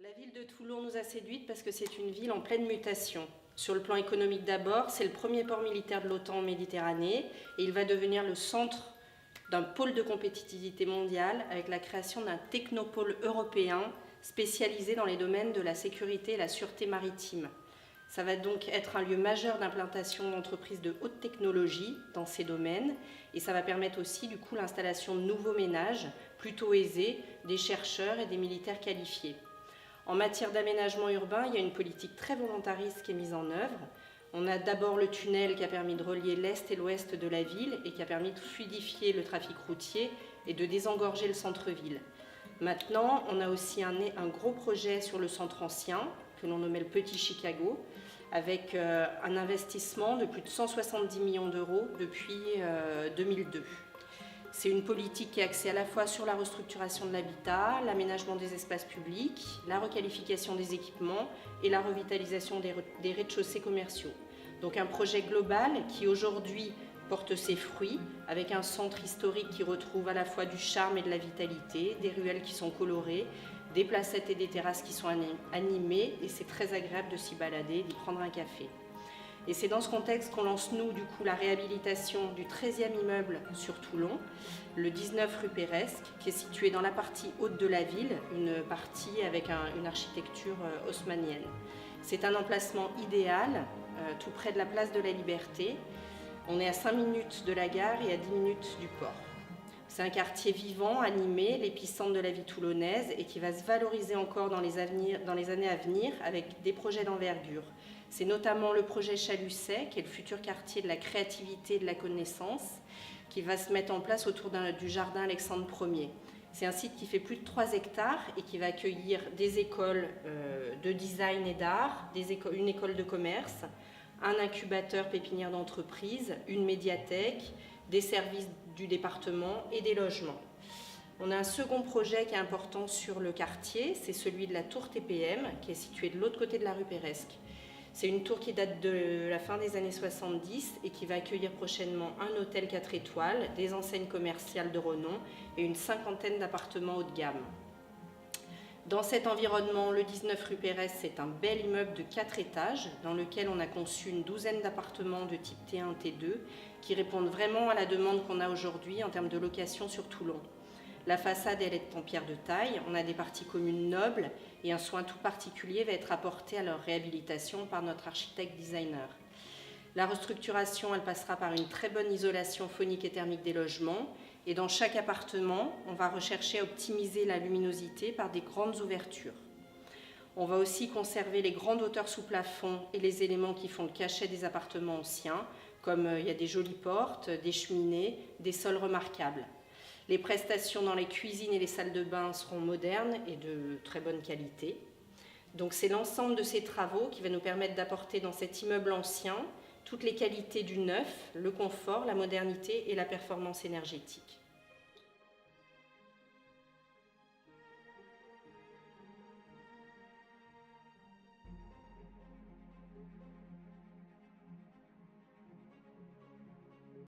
La ville de Toulon nous a séduites parce que c'est une ville en pleine mutation. Sur le plan économique d'abord, c'est le premier port militaire de l'OTAN en Méditerranée et il va devenir le centre d'un pôle de compétitivité mondiale avec la création d'un technopôle européen spécialisé dans les domaines de la sécurité et la sûreté maritime. Ça va donc être un lieu majeur d'implantation d'entreprises de haute technologie dans ces domaines et ça va permettre aussi du coup l'installation de nouveaux ménages plutôt aisés, des chercheurs et des militaires qualifiés. En matière d'aménagement urbain, il y a une politique très volontariste qui est mise en œuvre. On a d'abord le tunnel qui a permis de relier l'est et l'ouest de la ville et qui a permis de fluidifier le trafic routier et de désengorger le centre-ville. Maintenant, on a aussi un gros projet sur le centre ancien, que l'on nommait le Petit Chicago, avec un investissement de plus de 170 millions d'euros depuis 2002. C'est une politique qui est axée à la fois sur la restructuration de l'habitat, l'aménagement des espaces publics, la requalification des équipements et la revitalisation des rez-de-chaussée commerciaux. Donc un projet global qui aujourd'hui porte ses fruits avec un centre historique qui retrouve à la fois du charme et de la vitalité, des ruelles qui sont colorées, des placettes et des terrasses qui sont animées et c'est très agréable de s'y balader, d'y prendre un café. Et c'est dans ce contexte qu'on lance, nous, du coup, la réhabilitation du 13e immeuble sur Toulon, le 19 rue Péresque, qui est situé dans la partie haute de la ville, une partie avec une architecture haussmannienne. C'est un emplacement idéal, tout près de la place de la Liberté. On est à 5 minutes de la gare et à 10 minutes du port. C'est un quartier vivant, animé, l'épicentre de la vie toulonnaise et qui va se valoriser encore dans les années à venir avec des projets d'envergure. C'est notamment le projet Chalusset, qui est le futur quartier de la créativité et de la connaissance, qui va se mettre en place autour du jardin Alexandre Ier. C'est un site qui fait plus de 3 hectares et qui va accueillir des écoles de design et d'art, une école de commerce, un incubateur pépinière d'entreprise, une médiathèque, des services du département et des logements. On a un second projet qui est important sur le quartier, c'est celui de la tour TPM, qui est située de l'autre côté de la rue Péresque. C'est une tour qui date de la fin des années 70 et qui va accueillir prochainement un hôtel 4 étoiles, des enseignes commerciales de renom et une 50aine d'appartements haut de gamme. Dans cet environnement, le 19 rue Pérès, c'est un bel immeuble de 4 étages dans lequel on a conçu une douzaine d'appartements de type T1, T2 qui répondent vraiment à la demande qu'on a aujourd'hui en termes de location sur Toulon. La façade, elle est en pierre de taille, on a des parties communes nobles et un soin tout particulier va être apporté à leur réhabilitation par notre architecte designer. La restructuration, elle passera par une très bonne isolation phonique et thermique des logements. Et dans chaque appartement, on va rechercher à optimiser la luminosité par des grandes ouvertures. On va aussi conserver les grandes hauteurs sous plafond et les éléments qui font le cachet des appartements anciens, comme il y a des jolies portes, des cheminées, des sols remarquables. Les prestations dans les cuisines et les salles de bain seront modernes et de très bonne qualité. Donc c'est l'ensemble de ces travaux qui va nous permettre d'apporter dans cet immeuble ancien toutes les qualités du neuf, le confort, la modernité et la performance énergétique.